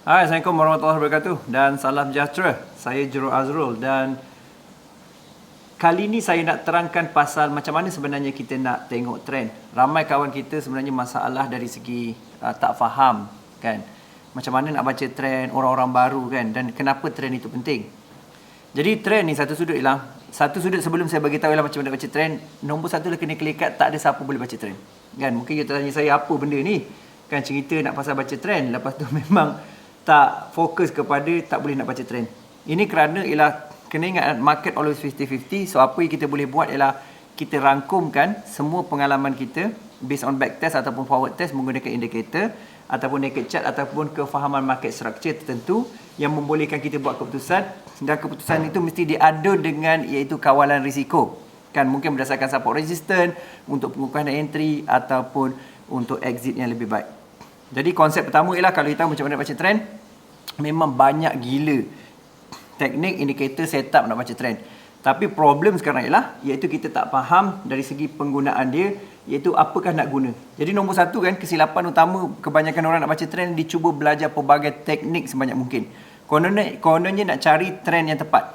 Hai, Assalamualaikum warahmatullahi wabarakatuh dan salam sejahtera. Saya Jurul Azrul dan kali ni saya nak terangkan pasal macam mana sebenarnya kita nak tengok trend. Ramai kawan kita sebenarnya masalah dari segi tak faham kan. Macam mana nak baca trend orang-orang baru kan, dan kenapa trend itu penting. Jadi trend ni satu sudut ialah, satu sudut sebelum saya bagi tahu ialah macam mana baca trend, nombor satu lah kena kelikat tak ada siapa boleh baca trend. Kan, mungkin you tanya saya apa benda ni? Kan cerita nak pasal baca trend, lepas tu memang tak fokus kepada tak boleh nak baca trend. Ini kerana ialah kena ingat market always 50-50. So apa yang kita boleh buat ialah kita rangkumkan semua pengalaman kita based on back test ataupun forward test menggunakan indikator ataupun naked chart ataupun kefahaman market structure tertentu yang membolehkan kita buat keputusan, dan keputusan itu mesti diadu dengan iaitu kawalan risiko. Kan, mungkin berdasarkan support resistance untuk pengukuhan entry ataupun untuk exit yang lebih baik. Jadi konsep pertama ialah kalau kita tahu macam mana baca trend, memang banyak gila teknik, indikator, setup nak baca trend. Tapi problem sekarang ialah iaitu kita tak faham dari segi penggunaan dia, iaitu apakah nak guna. Jadi nombor satu kan, kesilapan utama kebanyakan orang nak baca trend, dia cuba belajar pelbagai teknik sebanyak mungkin. Kononnya nak cari trend yang tepat.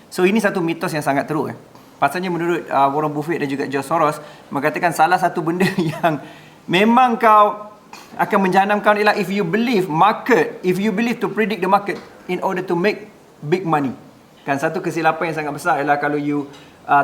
So ini satu mitos yang sangat teruk. Pasalnya menurut Warren Buffett dan juga George Soros mengatakan salah satu benda yang memang kau akan menjanamkan ialah if you believe to predict the market in order to make big money. Kan, satu kesilapan yang sangat besar ialah kalau you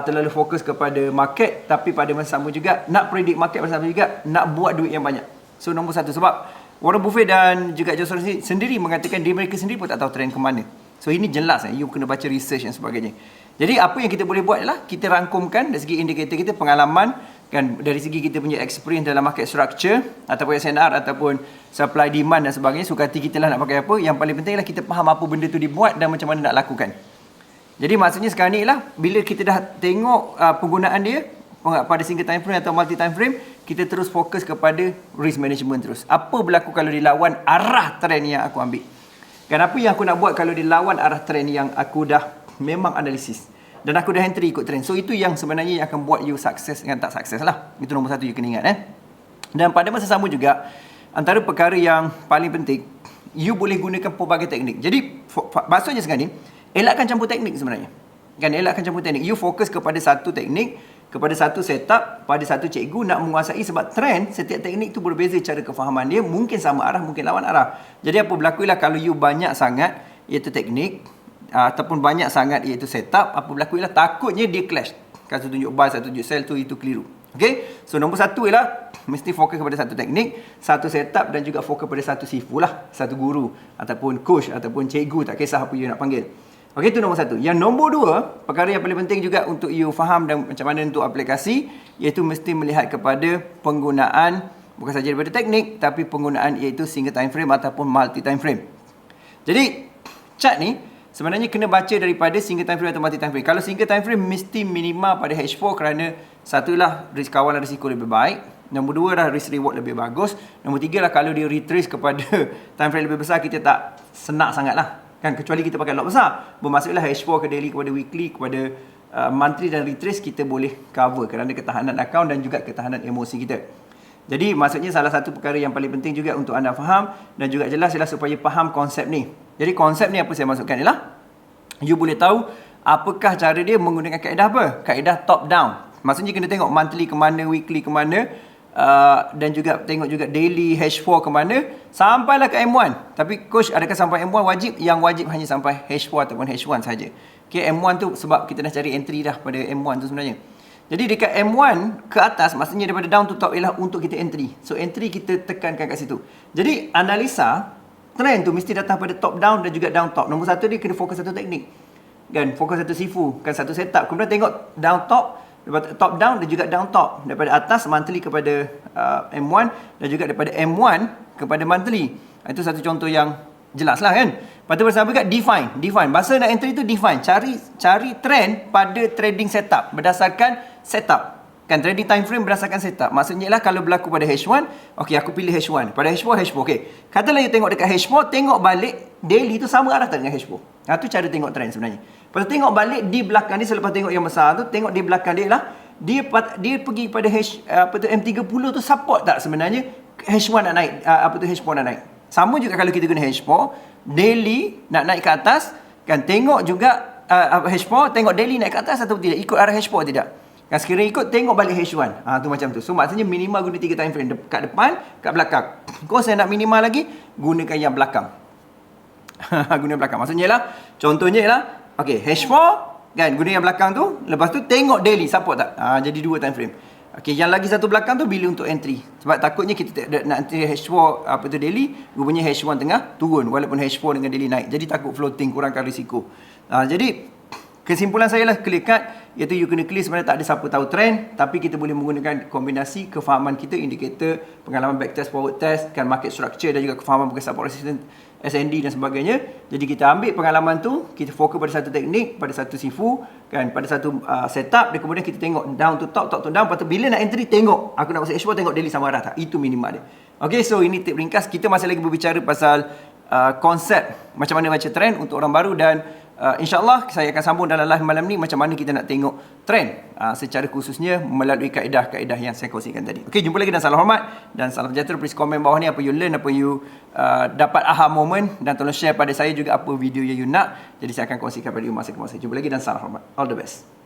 terlalu fokus kepada market, tapi pada masa sama juga nak predict market, pada sama juga nak buat duit yang banyak. So nombor satu, sebab Warren Buffett dan juga George Soros sendiri mengatakan diri mereka sendiri pun tak tahu trend ke mana. So ini jelas you kena baca research dan sebagainya. Jadi apa yang kita boleh buat ialah kita rangkumkan dari segi indikator kita, pengalaman kan, dari segi kita punya experience dalam market structure ataupun SNR ataupun supply demand dan sebagainya. Suka hati kita lah nak pakai apa. Yang paling penting ialah kita faham apa benda tu dibuat dan macam mana nak lakukan. Jadi maksudnya sekarang ni ialah bila kita dah tengok penggunaan dia pada single time frame atau multi time frame, kita terus fokus kepada risk management terus. Apa berlaku kalau dilawan arah trend yang aku ambil? Kan, apa yang aku nak buat kalau dilawan arah trend yang aku dah memang analisis dan aku dah entry ikut trend. So itu yang sebenarnya yang akan buat you sukses dengan tak sukses lah. Itu nombor satu you kena ingat. Dan pada masa sama juga, antara perkara yang paling penting, you boleh gunakan pelbagai teknik. Jadi maksudnya sekarang ni, elakkan campur teknik sebenarnya. Kan, elakkan campur teknik. You fokus kepada satu teknik, kepada satu setup, pada satu cikgu nak menguasai, sebab trend setiap teknik tu berbeza cara kefahaman dia, mungkin sama arah, mungkin lawan arah. Jadi apa berlaku ialah kalau you banyak sangat iaitu teknik ataupun banyak sangat iaitu setup, apa berlaku ialah takutnya dia clash. Kan, satu tunjuk buy, satu tunjuk sell tu, itu keliru. Okay, so nombor satu ialah mesti fokus kepada satu teknik, satu setup dan juga fokus pada satu sifu lah, satu guru ataupun coach ataupun cikgu, tak kisah apa you nak panggil. Okey, itu nombor satu. Yang nombor dua, perkara yang paling penting juga untuk you faham dan macam mana untuk aplikasi, iaitu mesti melihat kepada penggunaan bukan saja daripada teknik, tapi penggunaan iaitu single time frame ataupun multi time frame. Jadi chart ni sebenarnya kena baca daripada single time frame atau multi time frame. Kalau single time frame mesti minima pada H4 kerana satulah kawalan risiko lebih baik. Nombor dua dah risk reward lebih bagus. Nombor tiga lah kalau dia retrace kepada time frame lebih besar, kita tak senak sangat lah. Kan, kecuali kita pakai lot besar. Bermaksudlah H4 ke daily, kepada weekly, kepada monthly dan retrace kita boleh cover kerana ketahanan akaun dan juga ketahanan emosi kita. Jadi maksudnya salah satu perkara yang paling penting juga untuk anda faham dan juga jelas ialah supaya faham konsep ni. Jadi konsep ni apa saya maksudkan ialah you boleh tahu apakah cara dia menggunakan kaedah apa? Kaedah top down. Maksudnya kena tengok monthly ke mana, weekly ke mana, dan juga tengok juga daily H4 ke mana, sampailah ke M1. Tapi coach, adakah sampai M1 wajib? Yang wajib hanya sampai H4 ataupun H1 saja. Okay, M1 tu sebab kita dah cari entry dah pada M1 tu sebenarnya. Jadi dekat M1 ke atas, maksudnya daripada down to top ialah untuk kita entry. So entry kita tekankan kat situ. Jadi analisa trend tu mesti datang pada top down dan juga down top. Nombor satu dia kena fokus satu teknik. Kan, fokus satu sifu, kan, satu setup. Kemudian tengok down top, top down dan juga down top. Daripada atas monthly kepada M1 dan juga daripada M1 kepada monthly. Itu satu contoh yang jelas lah kan. Lepas tu bersama juga define. Bahasa nak entry tu define. Cari trend pada trading setup berdasarkan setup. Kan, trading time frame berdasarkan setup. Maksudnya lah kalau berlaku pada H1, okey aku pilih H1. Pada H4, okey. Katalah you tengok dekat H4, tengok balik daily tu sama arah tak dengan H4. Itu cara tengok trend sebenarnya. Lepas tu tengok balik di belakang dia, selepas tengok yang besar tu, tengok di belakang dia lah, dia pergi pada M30 tu support tak sebenarnya H1 nak naik, H4 nak naik. Sama juga kalau kita guna H4, daily nak naik ke atas, kan tengok juga H4, tengok daily naik ke atas atau tidak, ikut arah H4 tidak. Kan sekiranya ikut, tengok balik H1. Tu macam tu. So maksudnya minimal guna 3 time frame, kat depan, kat belakang. Kalau saya nak minimal lagi, gunakan yang belakang. Guna belakang. Maksudnya lah, contohnya lah, okay, H4, kan guna yang belakang tu, lepas tu tengok daily support tak. Jadi 2 time frame. Okay, yang lagi satu belakang tu bila untuk entry. Sebab takutnya kita nak entry H4 apa tu daily, rupanya H1 tengah turun walaupun H4 dengan daily naik. Jadi takut floating, kurangkan risiko. Jadi kesimpulan saya lah clear cut, iaitu you kena clear sebenarnya tak ada siapa tahu trend, tapi kita boleh menggunakan kombinasi kefahaman kita, indikator, pengalaman backtest, forward test, kan market structure dan juga kefahaman bukan support resistance, SND dan sebagainya. Jadi kita ambil pengalaman tu, kita fokus pada satu teknik, pada satu sifu, kan, pada satu setup, dan kemudian kita tengok down to top, top to down. Lepas tu bila nak entry, tengok aku nak masuk H4, tengok daily sama arah tak. Itu minimal dia. Okay, so ini tip ringkas. Kita masih lagi berbicara pasal konsep macam mana baca trend untuk orang baru, dan InsyaAllah saya akan sambung dalam live malam ni macam mana kita nak tengok trend secara khususnya melalui kaedah-kaedah yang saya kongsikan tadi. Okey, jumpa lagi dan salam hormat dan salam sejahtera. Please komen bawah ni apa you learn, apa you dapat aha moment, dan tolong share pada saya juga apa video yang you nak. Jadi saya akan kongsikan pada you masa ke masa. Jumpa lagi dan salam hormat. All the best.